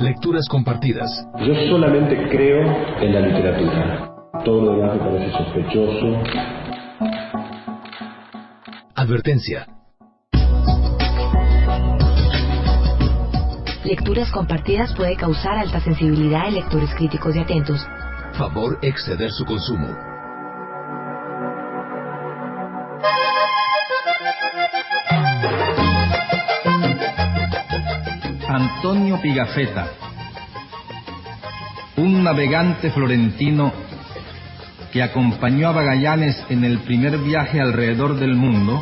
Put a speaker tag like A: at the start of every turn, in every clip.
A: Lecturas compartidas.
B: Yo solamente creo en la literatura. Todo lo demás me parece sospechoso.
A: Advertencia.
C: Lecturas compartidas puede causar alta sensibilidad en lectores críticos y atentos.
A: Favor exceder su consumo.
D: Antonio Pigafetta, un navegante florentino que acompañó a Magallanes en el primer viaje alrededor del mundo,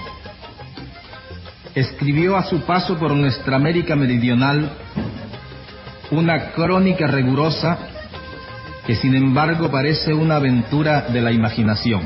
D: escribió a su paso por nuestra América meridional una crónica rigurosa que sin embargo parece una aventura de la imaginación.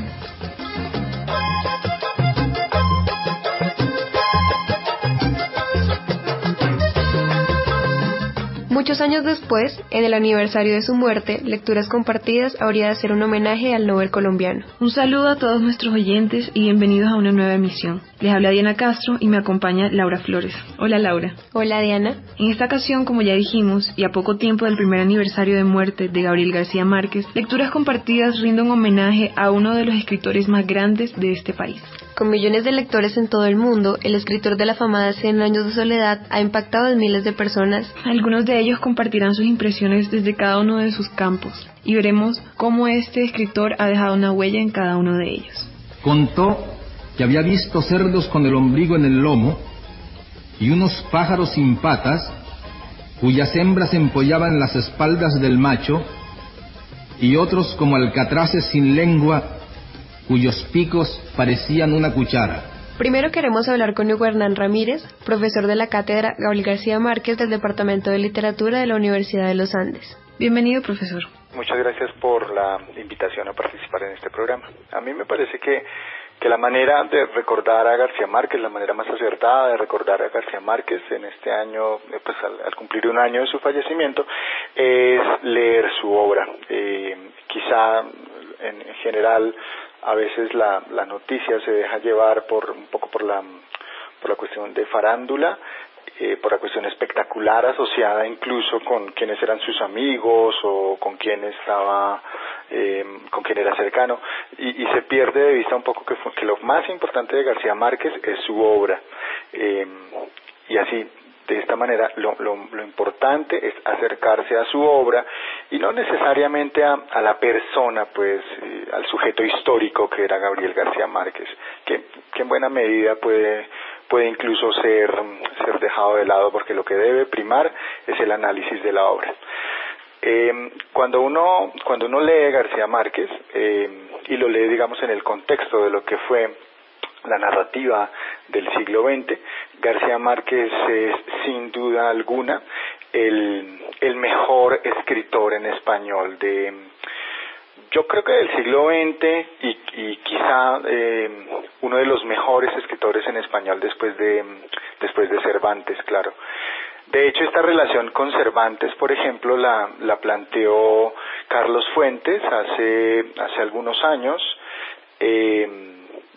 E: Muchos años después, en el aniversario de su muerte, Lecturas Compartidas habría de hacer un homenaje al Nobel colombiano.
F: Un saludo a todos nuestros oyentes y bienvenidos a una nueva emisión. Les habla Diana Castro y me acompaña Laura Flores. Hola Laura.
E: Hola Diana.
F: En esta ocasión, como ya dijimos, y a poco tiempo del primer aniversario de muerte de Gabriel García Márquez, Lecturas Compartidas rinde un homenaje a uno de los escritores más grandes de este país.
E: Con millones de lectores en todo el mundo, el escritor de la afamada Cien años de soledad ha impactado a miles de personas.
F: Algunos de ellos compartirán sus impresiones desde cada uno de sus campos y veremos cómo este escritor ha dejado una huella en cada uno de ellos.
D: Contó que había visto cerdos con el ombligo en el lomo y unos pájaros sin patas cuyas hembras empollaban las espaldas del macho y otros como alcatraces sin lengua cuyos picos parecían una cuchara.
E: Primero queremos hablar con Hugo Hernán Ramírez, profesor de la cátedra Gabriel García Márquez del Departamento de Literatura de la Universidad de los Andes.
F: Bienvenido, profesor.
G: Muchas gracias por la invitación a participar en este programa. A mí me parece que la manera de recordar a García Márquez, la manera más acertada de recordar a García Márquez en este año, pues al cumplir un año de su fallecimiento, es leer su obra. Quizá en general a veces la noticia se deja llevar un poco por la cuestión de farándula, por la cuestión espectacular asociada incluso con quienes eran sus amigos o con quién estaba, con quién era cercano, y se pierde de vista un poco que lo más importante de García Márquez es su obra, y así de esta manera lo importante es acercarse a su obra y no necesariamente a la persona, pues al sujeto histórico que era Gabriel García Márquez, que en buena medida puede incluso ser dejado de lado, porque lo que debe primar es el análisis de la obra. Cuando uno lee García Márquez y lo lee, digamos, en el contexto de lo que fue la narrativa del siglo XX, García Márquez es sin duda alguna el mejor escritor en español yo creo que del siglo XX y quizá uno de los mejores escritores en español después de Cervantes, claro. De hecho, esta relación con Cervantes, por ejemplo, la planteó Carlos Fuentes hace algunos años,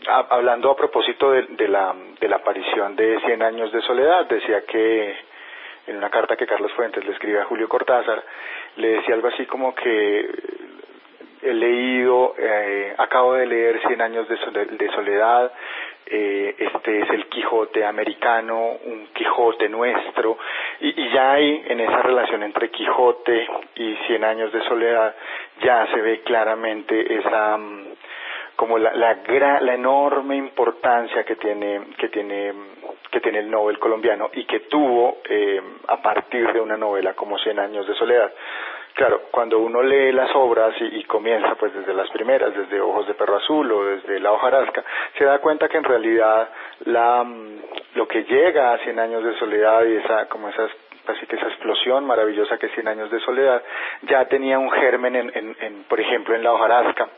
G: hablando a propósito de la aparición de Cien años de soledad. Decía que en una carta que Carlos Fuentes le escribe a Julio Cortázar, le decía algo así como que acabo de leer Cien años de soledad, este es el Quijote americano, un Quijote nuestro, y ya hay en esa relación entre Quijote y Cien años de soledad, ya se ve claramente esa como la enorme importancia que tiene el Nobel colombiano y que tuvo a partir de una novela como Cien años de soledad. Claro, cuando uno lee las obras y comienza pues desde las primeras, desde Ojos de perro azul o desde La hojarasca, se da cuenta que en realidad lo que llega a Cien años de soledad y así que esa explosión maravillosa que es Cien años de soledad ya tenía un germen por ejemplo en La hojarasca,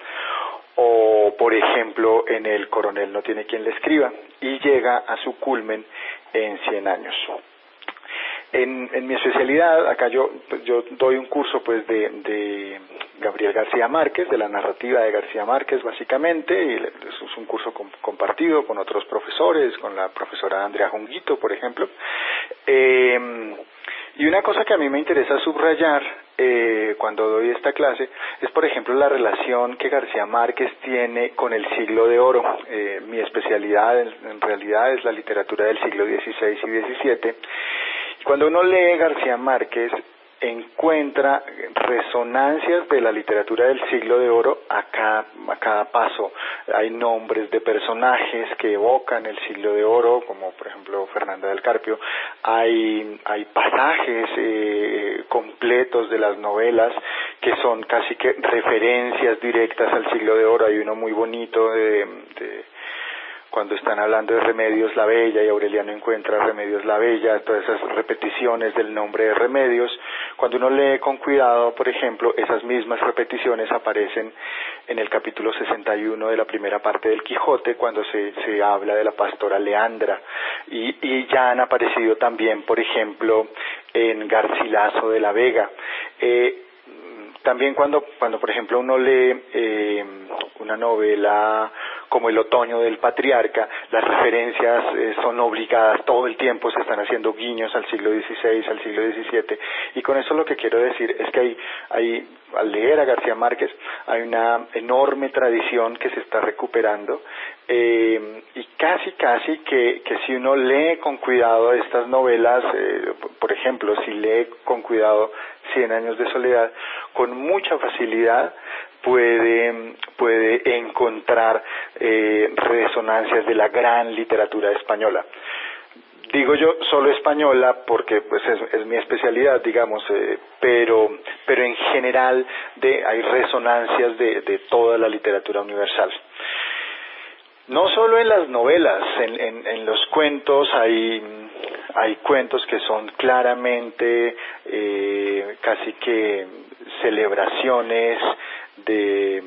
G: o por ejemplo en El coronel no tiene quien le escriba, y llega a su culmen en Cien años. En mi especialidad, acá yo doy un curso pues de Gabriel García Márquez, de la narrativa de García Márquez básicamente, y es un curso compartido con otros profesores, con la profesora Andrea Junguito, por ejemplo, Y una cosa que a mí me interesa subrayar cuando doy esta clase es, por ejemplo, la relación que García Márquez tiene con el siglo de oro. Mi especialidad en realidad es la literatura del siglo XVI y XVII. Cuando uno lee García Márquez, encuentra resonancias de la literatura del siglo de oro a cada paso. Hay nombres de personajes que evocan el siglo de oro, como por ejemplo Fernanda del Carpio. Hay pasajes completos de las novelas que son casi que referencias directas al siglo de oro. Hay uno muy bonito cuando están hablando de Remedios la Bella y Aureliano encuentra a Remedios la Bella, todas esas repeticiones del nombre de Remedios. Cuando uno lee con cuidado, por ejemplo, esas mismas repeticiones aparecen en el capítulo 61 de la primera parte del Quijote, cuando se habla de la pastora Leandra, y ya han aparecido también, por ejemplo, en Garcilaso de la Vega. También cuando por ejemplo uno lee una novela como El otoño del patriarca, las referencias son obligadas, todo el tiempo se están haciendo guiños al siglo XVI, al siglo XVII, y con eso lo que quiero decir es que hay al leer a García Márquez hay una enorme tradición que se está recuperando, y casi que si uno lee con cuidado estas novelas, por ejemplo, si lee con cuidado 100 años de soledad, con mucha facilidad puede encontrar resonancias de la gran literatura española. Digo yo solo española porque pues es mi especialidad, digamos, pero en general hay resonancias de toda la literatura universal. No solo en las novelas, en los cuentos hay cuentos que son claramente casi que celebraciones de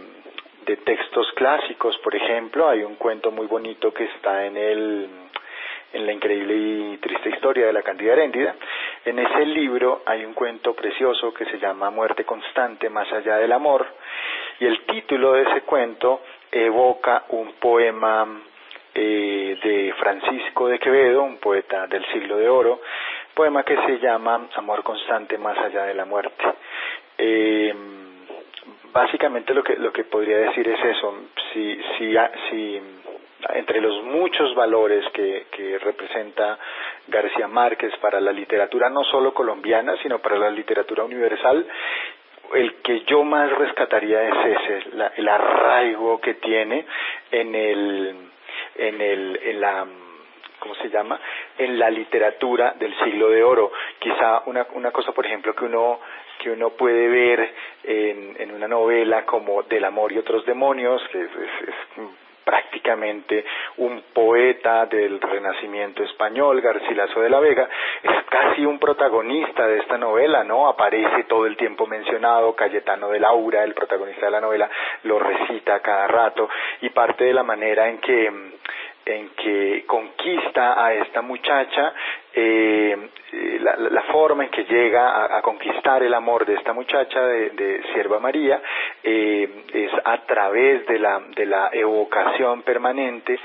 G: textos clásicos. Por ejemplo, hay un cuento muy bonito que está en la increíble y triste historia de la Cándida Heréndida. En ese libro hay un cuento precioso que se llama Muerte constante más allá del amor, y el título de ese cuento evoca un poema de Francisco de Quevedo, un poeta del siglo de oro, poema que se llama Amor constante más allá de la muerte. Básicamente lo que podría decir es eso. Si entre los muchos valores que representa García Márquez para la literatura no solo colombiana, sino para la literatura universal, el que yo más rescataría es ese, el arraigo que tiene en la literatura del siglo de oro. Quizá una cosa, por ejemplo, que uno puede ver en una novela como Del amor y otros demonios, que es prácticamente un poeta del Renacimiento español, Garcilaso de la Vega, es casi un protagonista de esta novela, ¿no? Aparece todo el tiempo mencionado. Cayetano de Laura, el protagonista de la novela, lo recita a cada rato, y parte de la manera en que conquista a esta muchacha, la forma en que llega a conquistar el amor de esta muchacha, de Sierva María, es a través de la evocación permanente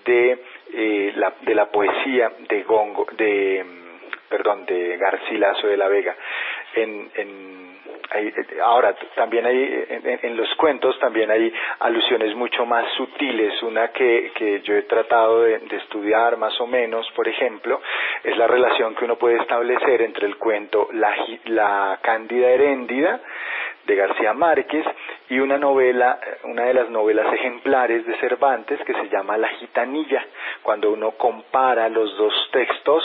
G: de la poesía de Garcilaso de la Vega. Ahora, también hay en los cuentos también hay alusiones mucho más sutiles. Una que yo he tratado de estudiar más o menos, por ejemplo, es la relación que uno puede establecer entre el cuento La Cándida Heréndida de García Márquez y una de las novelas ejemplares de Cervantes, que se llama La Gitanilla. Cuando uno compara los dos textos,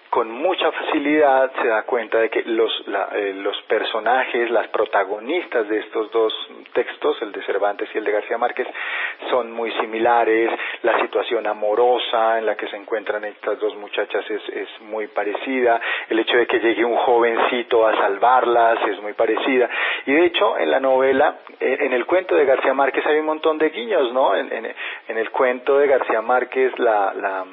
G: con mucha facilidad se da cuenta de que los personajes, las protagonistas de estos dos textos, el de Cervantes y el de García Márquez, son muy similares. La situación amorosa en la que se encuentran estas dos muchachas es muy parecida. El hecho de que llegue un jovencito a salvarlas es muy parecida. Y de hecho, en la novela, en el cuento de García Márquez hay un montón de guiños, ¿no? En el cuento de García Márquez, la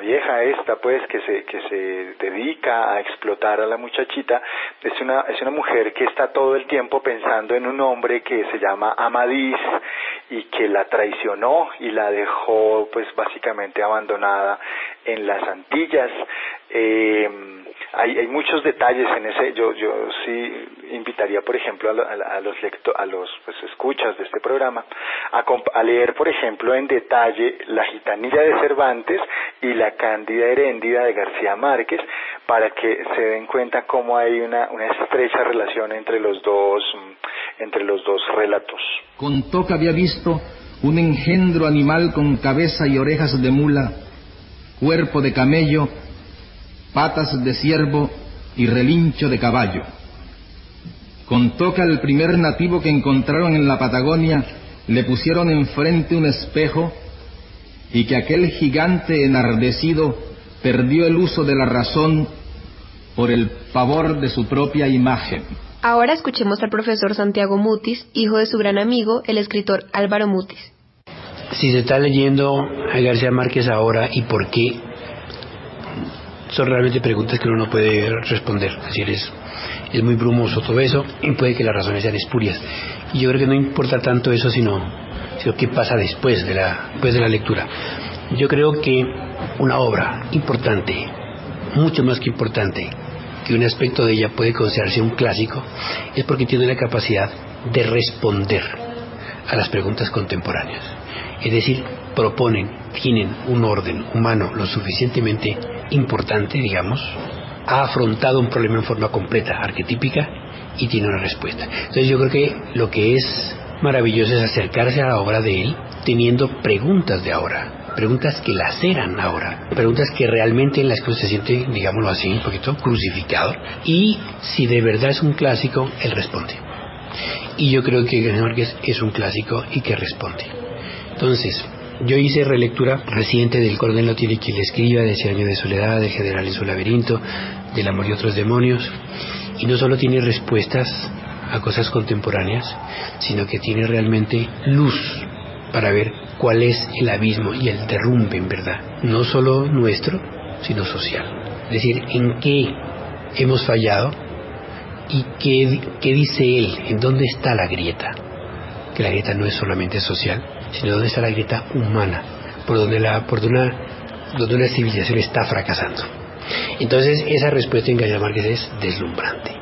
G: vieja esta, pues, que se dedica a explotar a la muchachita, es una mujer que está todo el tiempo pensando en un hombre que se llama Amadís y que la traicionó y la dejó, pues, básicamente abandonada en las Antillas. hay muchos detalles en ese. Yo sí invitaría, por ejemplo, a los pues, escuchas de este programa a leer, por ejemplo, en detalle La gitanilla de Cervantes y La cándida heréndida de García Márquez, para que se den cuenta cómo hay una estrecha relación entre los dos relatos.
D: Contó que había visto un engendro animal con cabeza y orejas de mula, cuerpo de camello, patas de ciervo y relincho de caballo. Contó que al primer nativo que encontraron en la Patagonia le pusieron enfrente un espejo y que aquel gigante enardecido perdió el uso de la razón por el pavor de su propia imagen.
E: Ahora escuchemos al profesor Santiago Mutis, hijo de su gran amigo, el escritor Álvaro Mutis.
H: Si se está leyendo a García Márquez ahora y por qué, son realmente preguntas que uno no puede responder. Es decir, es muy brumoso todo eso y puede que las razones sean espurias. Y yo creo que no importa tanto eso, sino qué pasa después de la lectura. Yo creo que una obra importante, mucho más que importante, que un aspecto de ella puede considerarse un clásico, es porque tiene la capacidad de responder a las preguntas contemporáneas. Es decir, tienen un orden humano lo suficientemente importante, digamos, ha afrontado un problema en forma completa, arquetípica, y tiene una respuesta. Entonces yo creo que lo que es maravilloso es acercarse a la obra de él teniendo preguntas de ahora, preguntas que laceran ahora, preguntas que realmente en las que se siente, digámoslo así, un poquito crucificado, y si de verdad es un clásico, él responde. Y yo creo que García Márquez es un clásico y que responde. Entonces, yo hice relectura reciente del Coronel no tiene quien le escriba, de Ese año de soledad, del General en su laberinto, del Amor y otros demonios, y no solo tiene respuestas a cosas contemporáneas, sino que tiene realmente luz para ver cuál es el abismo y el derrumbe en verdad, no solo nuestro, sino social. Es decir, en qué hemos fallado y qué dice él, en dónde está la grieta, que la grieta no es solamente social, sino dónde está la grieta humana, por donde una civilización está fracasando. Entonces esa respuesta en García Márquez es deslumbrante.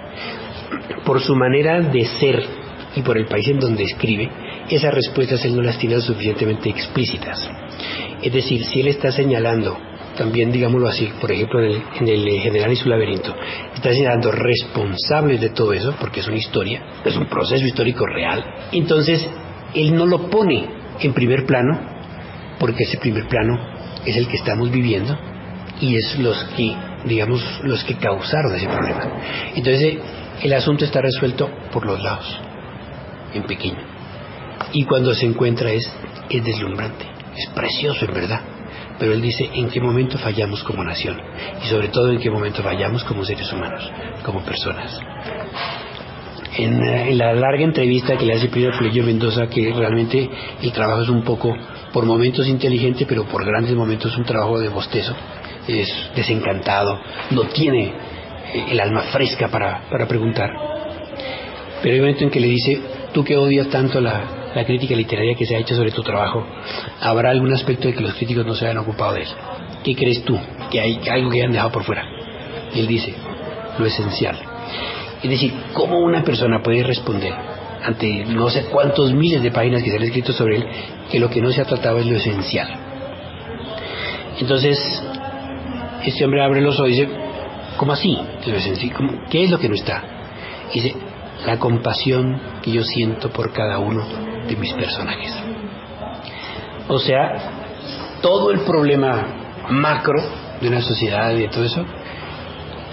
H: Por su manera de ser y por el país en donde escribe, esas respuestas él no las tiene suficientemente explícitas. Es decir, si él está señalando, también digámoslo así, por ejemplo en el General y su laberinto, está señalando responsables de todo eso, porque es una historia, es un proceso histórico real, entonces él no lo pone en primer plano, porque ese primer plano es el que estamos viviendo y es los que causaron ese problema. Entonces el asunto está resuelto por los lados, en pequeño, y cuando se encuentra es deslumbrante, es precioso en verdad, pero él dice en qué momento fallamos como nación y sobre todo en qué momento fallamos como seres humanos, como personas. En la larga entrevista que le hace Plinio Fuligio Mendoza, que realmente el trabajo es un poco, por momentos inteligente, pero por grandes momentos un trabajo de bostezo, es desencantado, no tiene el alma fresca para preguntar. Pero hay un momento en que le dice, tú que odias tanto la crítica literaria que se ha hecho sobre tu trabajo, ¿habrá algún aspecto de que los críticos no se hayan ocupado de él? ¿Qué crees tú? ¿Que hay algo que hayan dejado por fuera? Y él dice, lo esencial. Es decir, ¿cómo una persona puede responder ante no sé cuántos miles de páginas que se han escrito sobre él que lo que no se ha tratado es lo esencial? Entonces, este hombre abre los ojos y dice, ¿cómo así? ¿Qué es lo que no está? Y dice, la compasión que yo siento por cada uno de mis personajes. O sea, todo el problema macro de una sociedad y de todo eso,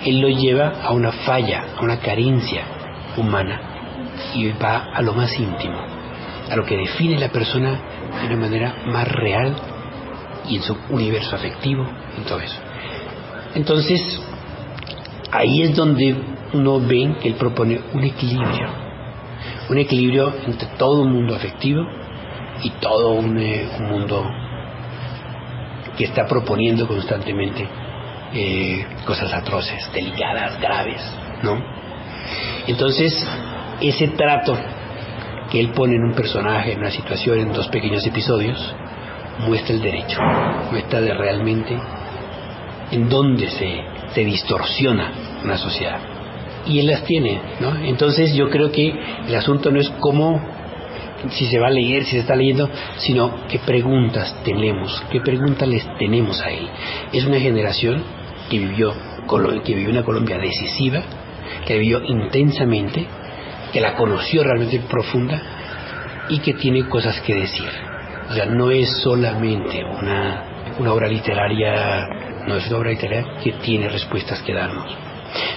H: él lo lleva a una falla, a una carencia humana y va a lo más íntimo, a lo que define la persona de una manera más real y en su universo afectivo, en todo eso. Entonces, ahí es donde uno ve que él propone un equilibrio entre todo un mundo afectivo y todo un mundo que está proponiendo constantemente cosas atroces, delicadas, graves, ¿no? Entonces, ese trato que él pone en un personaje, en una situación, en dos pequeños episodios, muestra el derecho, muestra de realmente en dónde se distorsiona una sociedad. Y él las tiene, ¿no? Entonces yo creo que el asunto no es cómo, si se va a leer, si se está leyendo, sino qué preguntas tenemos, qué preguntas les tenemos a él. Es una generación que vivió una Colombia decisiva, que vivió intensamente, que la conoció realmente profunda y que tiene cosas que decir. O sea, no es solamente una obra literaria, no es una obra literaria que tiene respuestas que darnos.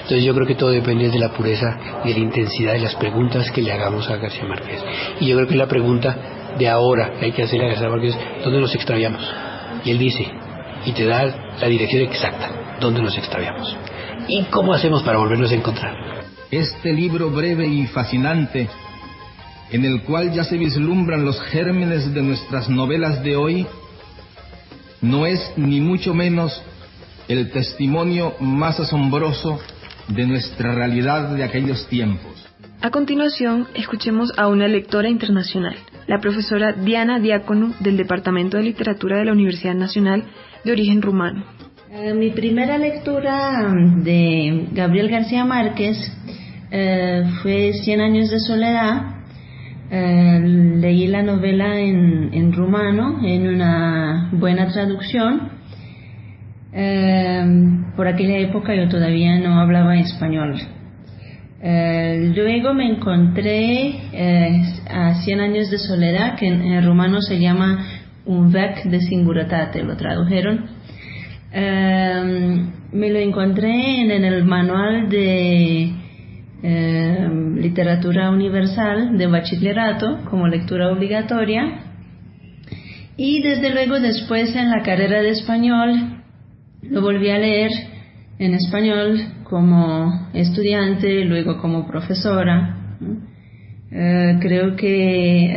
H: Entonces yo creo que todo depende de la pureza y de la intensidad de las preguntas que le hagamos a García Márquez. Y yo creo que la pregunta de ahora que hay que hacerle a García Márquez es: ¿dónde nos extraviamos? Y él dice, y te da la dirección exacta, ¿dónde nos extraviamos? ¿Y cómo hacemos para volvernos a encontrar?
D: Este libro breve y fascinante, en el cual ya se vislumbran los gérmenes de nuestras novelas de hoy, no es ni mucho menos el testimonio más asombroso de nuestra realidad de aquellos tiempos.
F: A continuación, escuchemos a una lectora internacional, la profesora Diana Diácono, del Departamento de Literatura de la Universidad Nacional, de origen rumano.
I: Mi primera lectura de Gabriel García Márquez fue 100 años de soledad. Leí la novela en rumano, en una buena traducción. Por aquella época yo todavía no hablaba español. Luego me encontré a 100 años de soledad, que en rumano se llama Un vec de singurătate, lo tradujeron. Me lo encontré en el manual de literatura universal de bachillerato como lectura obligatoria, y desde luego después en la carrera de español lo volví a leer en español como estudiante, luego como profesora. Creo que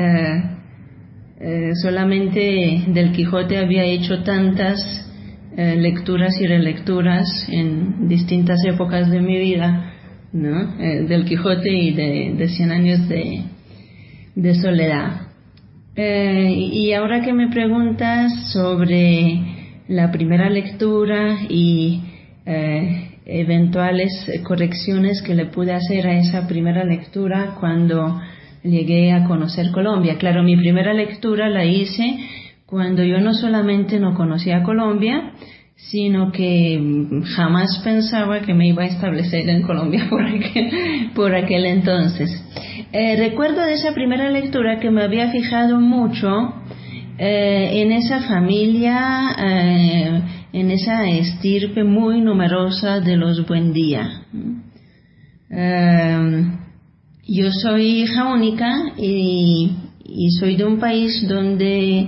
I: solamente del Quijote había hecho tantas lecturas y relecturas en distintas épocas de mi vida, ¿no? Del Quijote y de 100 años de soledad. Y ahora que me preguntas sobre la primera lectura y eventuales correcciones que le pude hacer a esa primera lectura cuando llegué a conocer Colombia. Claro, mi primera lectura la hice cuando yo no solamente no conocía Colombia, sino que jamás pensaba que me iba a establecer en Colombia por aquel entonces. Recuerdo de esa primera lectura que me había fijado mucho en esa familia, en esa estirpe muy numerosa de los Buendía. Yo soy hija única y soy de un país donde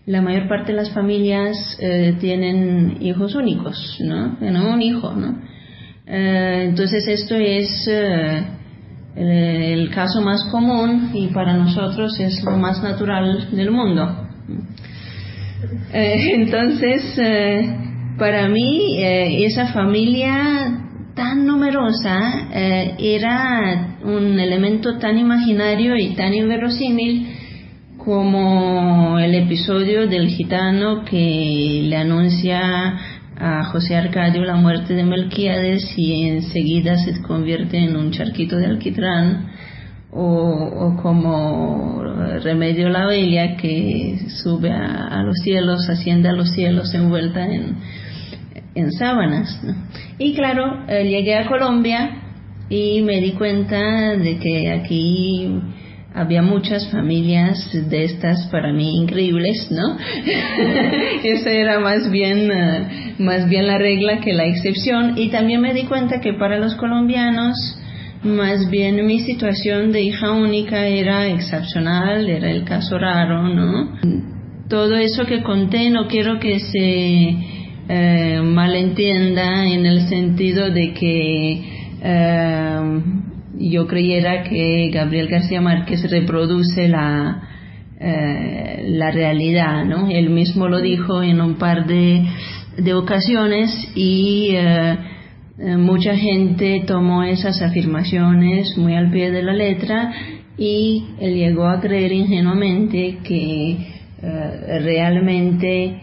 I: la mayor parte de las familias tienen hijos únicos, ¿no? Un hijo, ¿no? Entonces esto es el caso más común y para nosotros es lo más natural del mundo. Entonces, para mí, esa familia tan numerosa era un elemento tan imaginario y tan inverosímil como el episodio del gitano que le anuncia a José Arcadio la muerte de Melquíades y enseguida se convierte en un charquito de alquitrán, o como Remedio la Bella que sube a los cielos, asciende a los cielos envuelta en sábanas, ¿no? Y claro, llegué a Colombia y me di cuenta de que aquí había muchas familias de estas para mí increíbles, ¿no? Esa era más bien la regla que la excepción. Y también me di cuenta que para los colombianos, más bien mi situación de hija única era excepcional, era el caso raro, ¿no? Todo eso que conté no quiero que se malentienda en el sentido de que yo creyera que Gabriel García Márquez reproduce la realidad, ¿no? Él mismo lo dijo en un par de ocasiones y mucha gente tomó esas afirmaciones muy al pie de la letra y él llegó a creer ingenuamente que realmente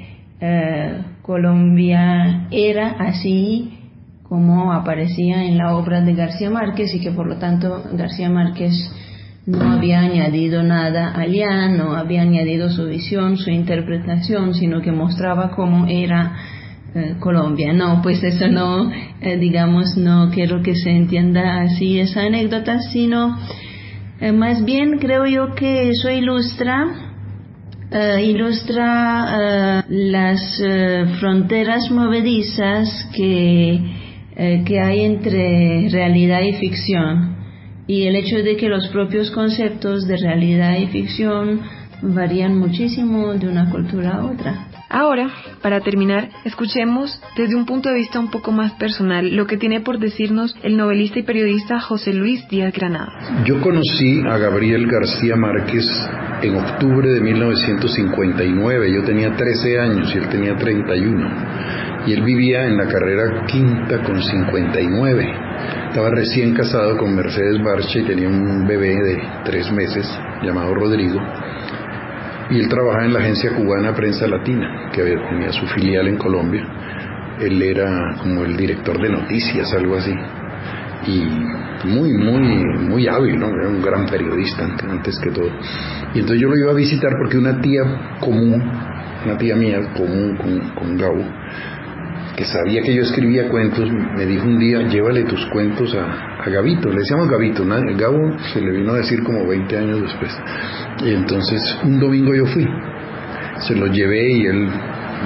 I: Colombia era así como aparecía en la obra de García Márquez, y que por lo tanto García Márquez no había añadido nada allá, no había añadido su visión, su interpretación, sino que mostraba cómo era Colombia. No, pues eso no, digamos, no quiero que se entienda así esa anécdota, sino más bien creo yo que eso ilustra las fronteras movedizas que hay entre realidad y ficción, y el hecho de que los propios conceptos de realidad y ficción varían muchísimo de una cultura a otra.
F: Ahora, para terminar, escuchemos desde un punto de vista un poco más personal lo que tiene por decirnos el novelista y periodista José Luis Díaz Granados.
J: Yo conocí a Gabriel García Márquez en octubre de 1959. Yo tenía 13 años y él tenía 31. Y él vivía en la carrera quinta con 59. Estaba recién casado con Mercedes Barcha y tenía un bebé de 3 meses llamado Rodrigo. Y él trabajaba en la agencia cubana Prensa Latina, que tenía su filial en Colombia. Él era como el director de noticias, algo así. Y muy hábil, ¿no? Era un gran periodista antes que todo. Y entonces yo lo iba a visitar porque una tía mía común con Gabo, que sabía que yo escribía cuentos, me dijo un día: llévale tus cuentos a Gabito. Le decíamos Gabito, ¿no? Gabo se le vino a decir como 20 años después. Y entonces un domingo yo fui, se lo llevé, y él,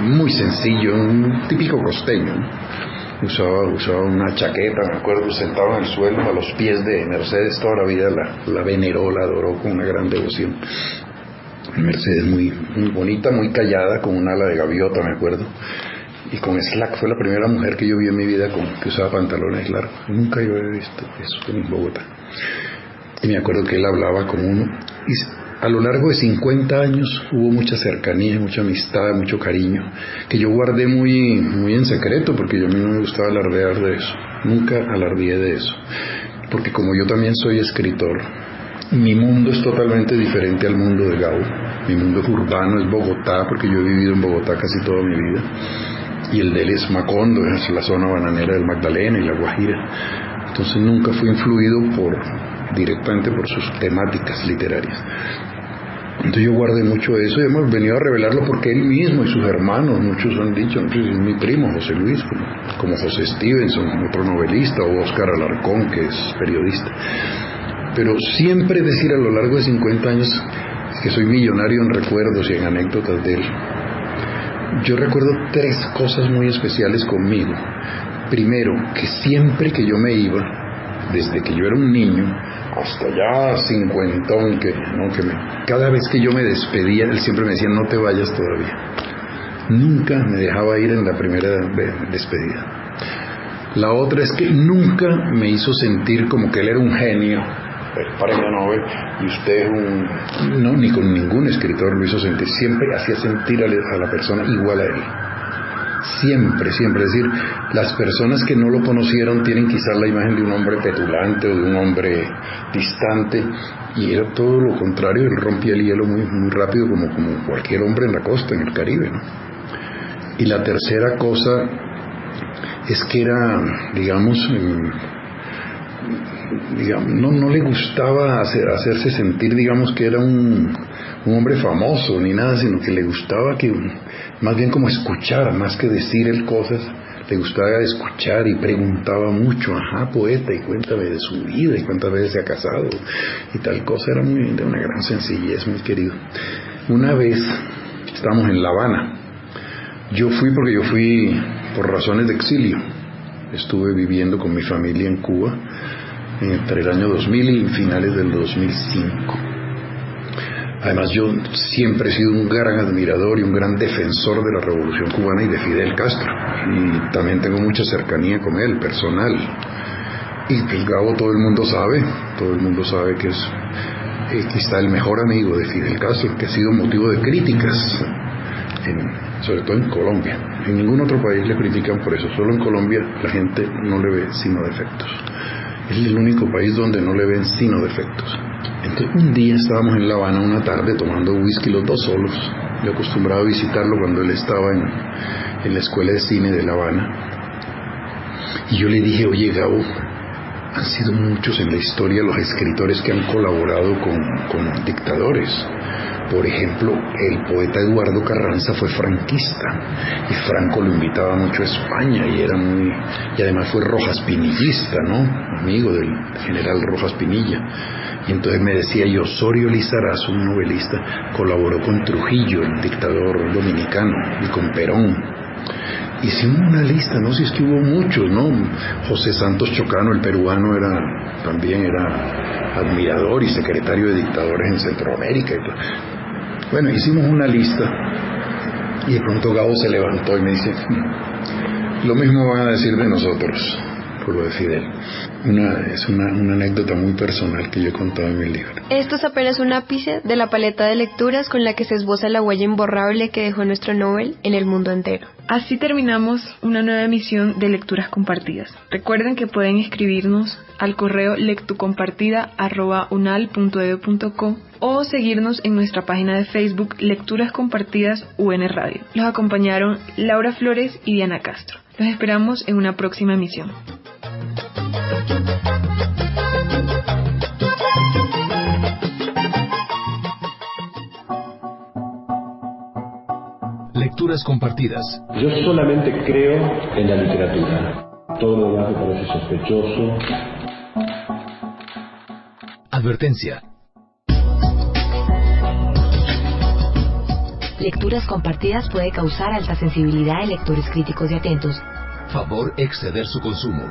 J: muy sencillo, un típico costeño, ¿no? Usaba una chaqueta, me acuerdo, sentado en el suelo a los pies de Mercedes. Toda la vida la veneró, la adoró con una gran devoción. Mercedes muy bonita, muy callada, con un ala de gaviota, me acuerdo, y con slack. Fue la primera mujer que yo vi en mi vida que usaba pantalones largos. Nunca yo había visto eso en Bogotá. Y me acuerdo que él hablaba con uno, y a lo largo de 50 años hubo mucha cercanía, mucha amistad, mucho cariño, que yo guardé muy en secreto, porque yo a mí no me gustaba alardear de eso. Nunca alardeé de eso, porque como yo también soy escritor, mi mundo es totalmente diferente al mundo de Gabo. Mi mundo es urbano, es Bogotá, porque yo he vivido en Bogotá casi toda mi vida, y el de él es Macondo, es la zona bananera del Magdalena y la Guajira. Entonces nunca fui influido directamente por sus temáticas literarias. Entonces yo guardé mucho eso, y hemos venido a revelarlo porque él mismo y sus hermanos, muchos han dicho, es mi primo José Luis, como José Stevenson, otro novelista, o Óscar Alarcón, que es periodista. Pero siempre decir a lo largo de 50 años que soy millonario en recuerdos y en anécdotas de él. Yo recuerdo 3 cosas muy especiales conmigo. Primero, que siempre que yo me iba, desde que yo era un niño hasta ya cincuentón, cada vez que yo me despedía, él siempre me decía: no te vayas todavía. Nunca me dejaba ir en la primera despedida. La otra es que nunca me hizo sentir como que él era un genio, el premio Nobel, y usted es no, ni con ningún escritor lo hizo sentir. Siempre hacía sentir a la persona igual a él. Siempre, es decir, las personas que no lo conocieron tienen quizás la imagen de un hombre petulante o de un hombre distante, y era todo lo contrario. Él rompía el hielo muy rápido, como cualquier hombre en la costa, en el Caribe, ¿no? Y la tercera cosa es que era, digamos, no le gustaba hacerse sentir, digamos, que era un hombre famoso ni nada, sino que le gustaba que más bien como escuchar, más que decir él cosas, le gustaba escuchar, y preguntaba mucho: poeta, y cuéntame de su vida, y cuántas veces se ha casado y tal cosa. Era de una gran sencillez, muy querido. Una vez estábamos en La Habana. Yo fui por razones de exilio. Estuve viviendo con mi familia en Cuba entre el año 2000 y finales del 2005. Además, yo siempre he sido un gran admirador y un gran defensor de la Revolución Cubana y de Fidel Castro, y también tengo mucha cercanía con él, personal. Y pues Gabo, todo el mundo sabe que está el mejor amigo de Fidel Castro, que ha sido motivo de críticas, sobre todo en Colombia. En ningún otro país le critican por eso, solo en Colombia la gente no le ve sino defectos. Es el único país donde no le ven sino defectos. Entonces un día estábamos en La Habana una tarde tomando whisky los dos solos, Yo acostumbraba a visitarlo cuando él estaba en la Escuela de Cine de La Habana. Y yo le dije, oye, Gabo, han sido muchos en la historia los escritores que han colaborado con dictadores. Por ejemplo, el poeta Eduardo Carranza fue franquista y Franco lo invitaba mucho a España y además fue Rojas Pinillista, ¿no? Amigo del general Rojas Pinilla. Y entonces me decía, y Osorio Lizarazo, un novelista, colaboró con Trujillo, el dictador dominicano, y con Perón. Hicimos una lista, no sé si es que hubo muchos, ¿no? José Santos Chocano, el peruano, también era admirador y secretario de dictadores en Centroamérica y todo. Bueno, hicimos una lista y de pronto Gabo se levantó y me dice, lo mismo van a decir de nosotros, por lo de Fidel. Es una anécdota muy personal que yo he contado en mi libro.
E: Esto es apenas un ápice de la paleta de lecturas con la que se esboza la huella imborrable que dejó nuestro Nobel en el mundo entero.
F: Así terminamos una nueva emisión de Lecturas Compartidas. Recuerden que pueden escribirnos al correo lectucompartida@unal.edu.co o seguirnos en nuestra página de Facebook Lecturas Compartidas UN Radio. Los acompañaron Laura Flores y Diana Castro. Los esperamos en una próxima emisión.
A: Lecturas compartidas.
B: Yo solamente creo en la literatura. Todo lo demás me parece sospechoso.
A: Advertencia.
C: Lecturas compartidas puede causar alta sensibilidad en lectores críticos y atentos.
A: Favor exceder su consumo.